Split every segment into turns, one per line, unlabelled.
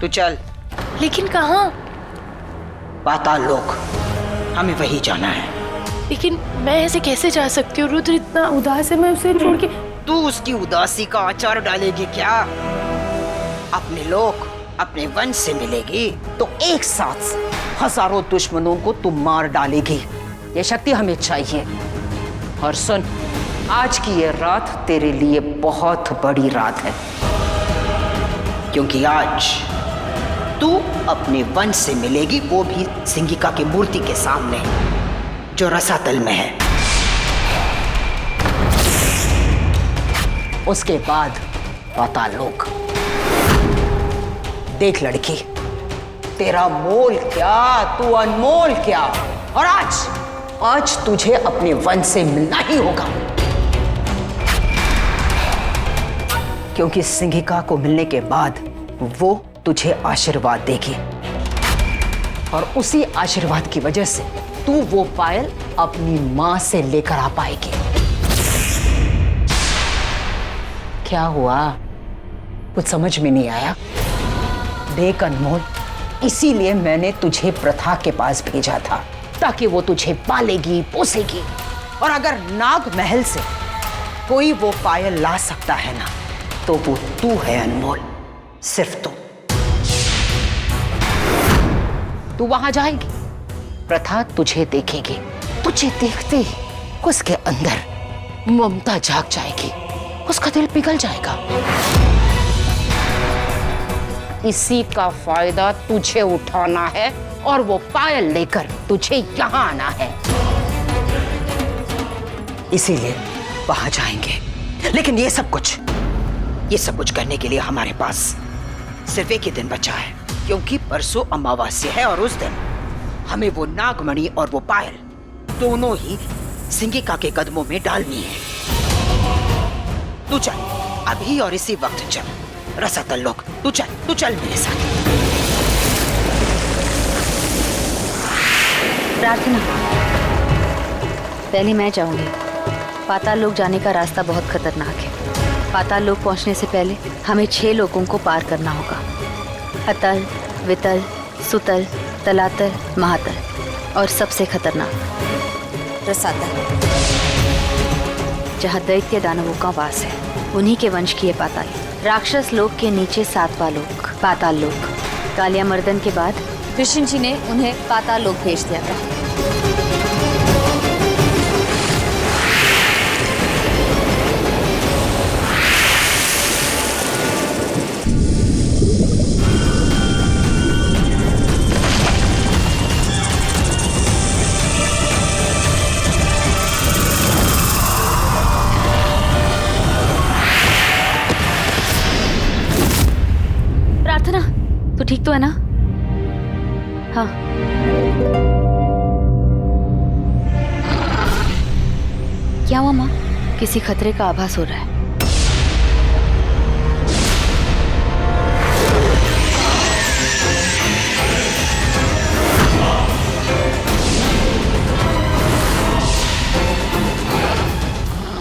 तू चल।
लेकिन कहाँ?
पाताल लोक, हमें वही जाना है।
लेकिन मैं ऐसे कैसे जा सकती हूँ? रुद्र इतना उदास है, मैं उसे छोड़ के।
तू उसकी उदासी का अचार डालेगी क्या? अपने लोग अपने वंश से मिलेगी तो एक साथ हजारों दुश्मनों को तू मार डालेगी। ये शक्ति हमें चाहिए। और सुन, आज की ये रात तेरे लिए बहुत बड़ी रात है, क्योंकि आज तू अपने वंश से मिलेगी, वो भी सिंगिका की मूर्ति के सामने जो रसातल में है। उसके बाद पाताल लोक। देख लड़की, तेरा मोल क्या, तू अनमोल क्या। और आज तुझे अपने वंश से मिलना ही होगा, क्योंकि सिंगिका को मिलने के बाद वो तुझे आशीर्वाद देगी, और उसी आशीर्वाद की वजह से तू वो पायल अपनी मां से लेकर आ पाएगी। क्या हुआ? कुछ समझ में नहीं आया? देख अनमोल, इसीलिए मैंने तुझे प्रथा के पास भेजा था, ताकि वो तुझे पालेगी, पोसेगी। और अगर नाग महल से कोई वो पायल ला सकता है ना, तो वो तू है अनमोल, सिर्फ तू वहां जाएगी, प्रथा तुझे देखेगी, तुझे देखते ही उसके अंदर ममता जाग जाएगी, उसका दिल पिघल जाएगा। इसी का फायदा तुझे उठाना है और वो पायल लेकर तुझे यहां आना है। इसीलिए वहां जाएंगे। लेकिन ये सब कुछ करने के लिए हमारे पास सिर्फ एक ही दिन बचा है, क्योंकि परसों अमावस्या है और उस दिन हमें वो नागमणि और वो पायल दोनों ही सिंगिका के कदमों में डालनी है। तू चल, अभी और इसी वक्त चल। रसातल लोक, तू चल मेरे साथ।
प्रार्थना, पहले मैं जाऊंगी। पाताल लोक जाने का रास्ता बहुत खतरनाक है। पाताल लोक पहुंचने से पहले हमें 6 लोगों को पार करना होगा। अतल, वितल, सुतल, तलातल, महातल, और सबसे खतरनाक रसातल, जहाँ दैत्य दानवों का वास है। उन्हीं के वंश की है पाताल। राक्षस लोक के नीचे 7वां लोक पाताल लोक। कालियामर्दन के बाद कृष्ण जी ने उन्हें पाताल लोक भेज दिया था। तो ठीक तो है ना? हाँ। क्या हुआ माँ? किसी खतरे का आभास हो रहा है।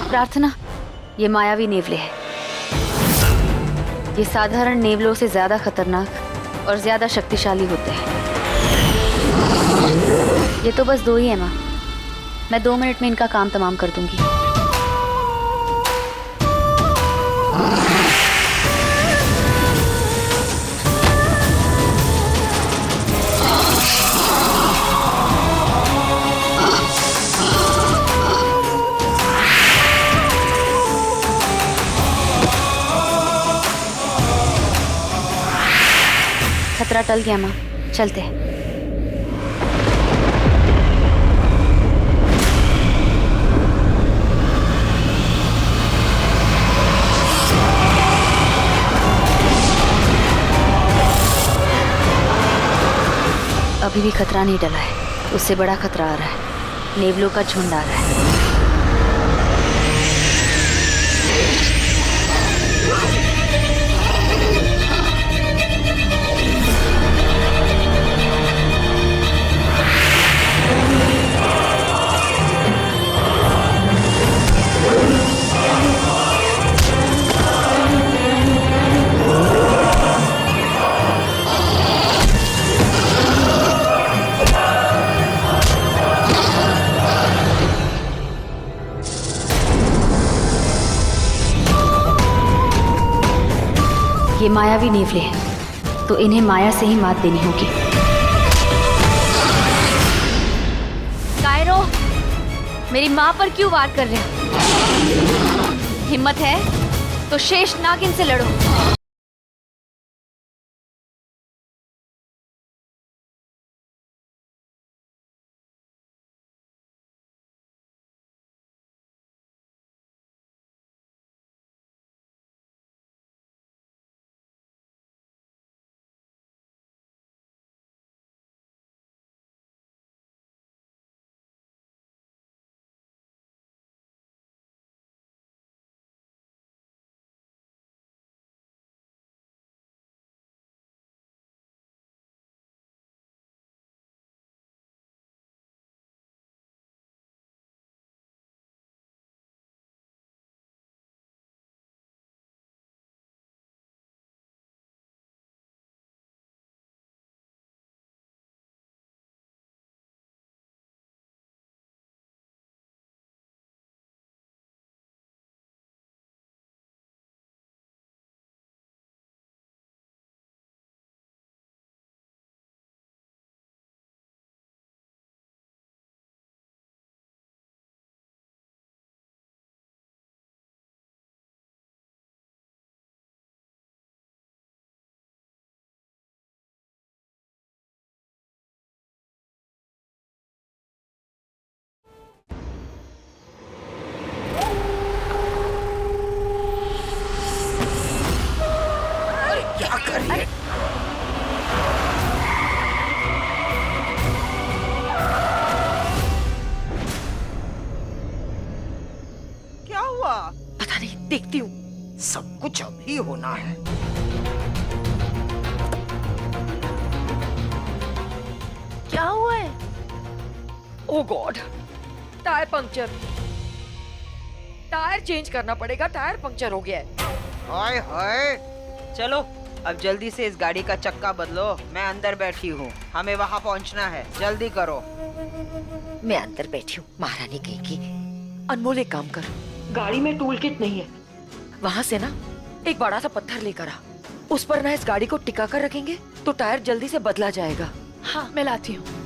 प्रार्थना, ये मायावी नेवले हैं। ये साधारण नेवलों से ज्यादा खतरनाक और ज्यादा शक्तिशाली होते हैं। ये तो बस 2 ही है माँ। मैं 2 मिनट में इनका काम तमाम कर दूंगी। खतरा टल गया माँ, चलते हैं। अभी भी खतरा नहीं टला है, उससे बड़ा खतरा आ रहा है। नेवलों का झुंड आ रहा है। ये मायावी नेवले हैं, तो इन्हें माया से ही मात देनी होगी। कायरो, मेरी माँ पर क्यों वार कर रहे हो? हिम्मत है तो शेष नागिन से लड़ो।
क्या कर रही है? क्या हुआ?
पता नहीं, देखती हूँ।
सब कुछ अभी होना है।
क्या हुआ है?
Oh God, tyre puncture. Tyre change करना पड़ेगा, टायर पंक्चर हो गया है।
हाय हाय, चलो अब जल्दी से इस गाड़ी का चक्का बदलो। मैं अंदर बैठी हूँ, हमें वहाँ पहुँचना है, जल्दी करो।
मैं अंदर बैठी हूँ, महारानी कहेगी। अनमोल, एक काम कर, गाड़ी में टूल किट नहीं है, वहाँ से ना एक बड़ा सा पत्थर लेकर आ। उस पर ना इस गाड़ी को टिका कर रखेंगे तो टायर जल्दी से बदला जाएगा।
हाँ, मैं लाती हूँ।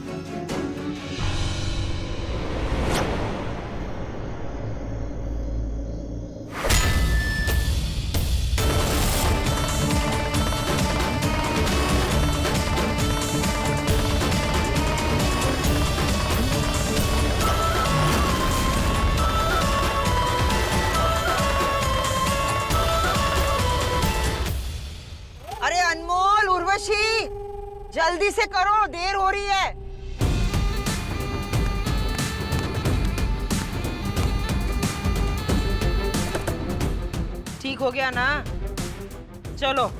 अरे अनमोल, उर्वशी, जल्दी से करो, देर हो रही है। ठीक हो गया ना? चलो।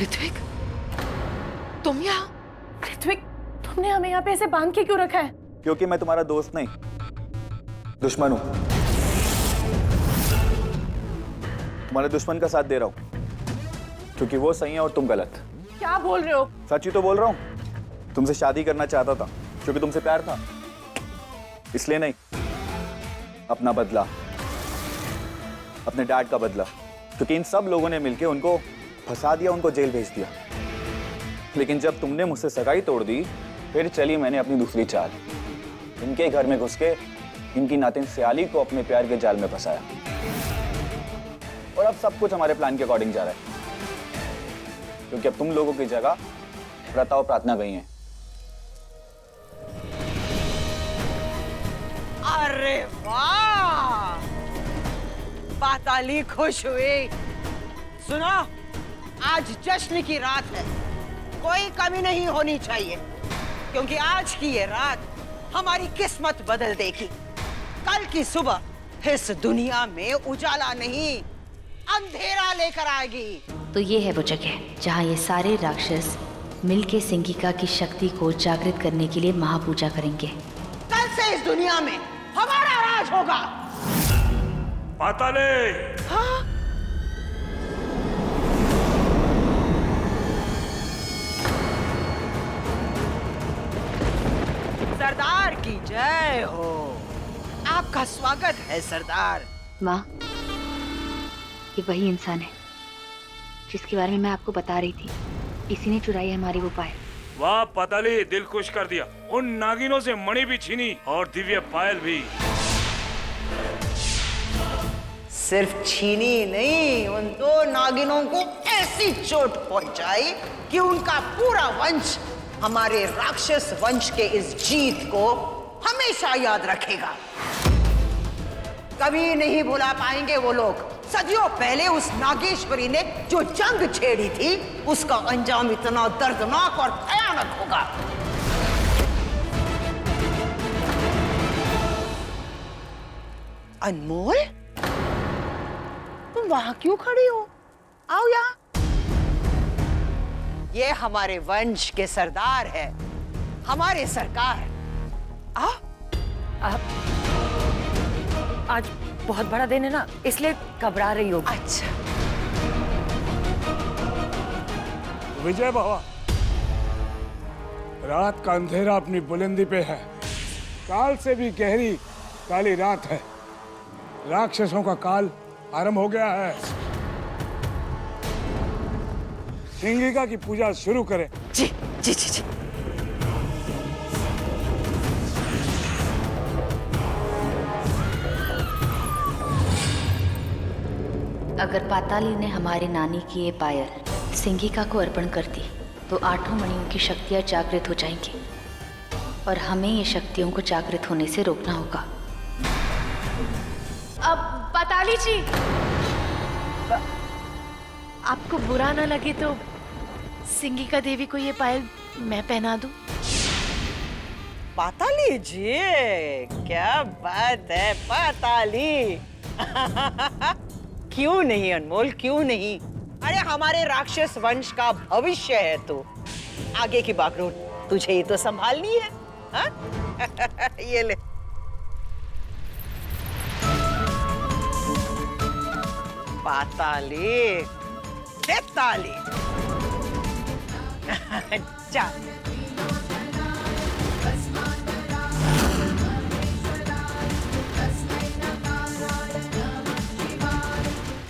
ऋत्विक, तुम यहाँ?
ऋत्विक, तुमने हमें यहाँ पे ऐसे बांध के क्यों रखा है?
क्योंकि मैं तुम्हारा दोस्त नहीं, दुश्मन हूं। तुम्हारे दुश्मन का साथ दे रहा हूं क्योंकि वो सही है और तुम गलत।
क्या बोल रहे हो?
सच ही तो बोल रहा हूं। तुमसे शादी करना चाहता था क्योंकि तुमसे प्यार था, इसलिए नहीं। अपना बदला, अपने डैड का बदला, क्योंकि इन सब लोगों ने मिलकर उनको फंसा दिया, उनको जेल भेज दिया। लेकिन जब तुमने मुझसे सगाई तोड़ दी, फिर चली मैंने अपनी दूसरी चाल। इनके घर में घुस के इनकी नातिन सियाली को अपने प्यार के जाल में फंसाया। और अब सब कुछ हमारे प्लान के अकॉर्डिंग जा रहा है, क्योंकि अब तुम लोगों की जगह व्रता और प्रार्थना गई हैं।
अरे वाह, पाताली खुश हुई। सुनो, आज जश्न की रात है, कोई कमी नहीं होनी चाहिए, क्योंकि आज की ये रात हमारी किस्मत बदल देगी। कल की सुबह इस दुनिया में उजाला नहीं, अंधेरा लेकर आएगी।
तो ये है वो जगह जहाँ ये सारे राक्षस मिलके सिंगिका की शक्ति को जागृत करने के लिए महापूजा करेंगे।
कल से इस दुनिया में हमारा राज होगा।
पाताले,
हाँ? सरदार की जय हो। आपका स्वागत है सरदार।
माँ, ये वही इंसान है जिसके बारे में मैं आपको बता रही थी। इसी ने चुराई है हमारी वो पायल।
वाह पाताली, दिल खुश कर दिया। उन नागिनों से मणि भी छीनी और दिव्य पायल भी।
सिर्फ छीनी नहीं, उन दो नागिनों को ऐसी चोट पहुंचाई कि उनका पूरा वंश हमारे राक्षस वंश के इस जीत को हमेशा याद रखेगा। कभी नहीं भुला पाएंगे वो लोग। सदियों पहले उस नागेश्वरी ने जो जंग छेड़ी थी, उसका अंजाम इतना दर्दनाक और भयानक होगा। अनमोल, तुम वहां क्यों खड़ी हो? आओ यहाँ। ये हमारे वंश के सरदार है, हमारे सरकार। आओ।
आज बहुत बड़ा दिन है ना, इसलिए घबरा रही होगी।
अच्छा,
विजय बाबा, रात का अंधेरा अपनी बुलंदी पे है। काल से भी गहरी काली रात है। राक्षसों का काल आरंभ हो गया है। सिंगिका की पूजा शुरू करें।
जी जी जी जी।
अगर पाताली ने हमारी नानी की ये पायल सिंगिका को अर्पण कर दी तो 8 मणियों की शक्तियां जागृत हो जाएंगी और हमें ये शक्तियों को जागृत होने से रोकना होगा।
अब पाताली जी, आपको बुरा ना लगे तो सिंगिका देवी को ये पायल मैं पहना दूं?
पाताली जी, क्या बात है पाताली। क्यों नहीं अनमोल, क्यों नहीं। अरे हमारे राक्षस वंश का भविष्य है तू। आगे की बागडोर तुझे ही तो संभालनी है। हा? ये ले। पाताली, ताली। जा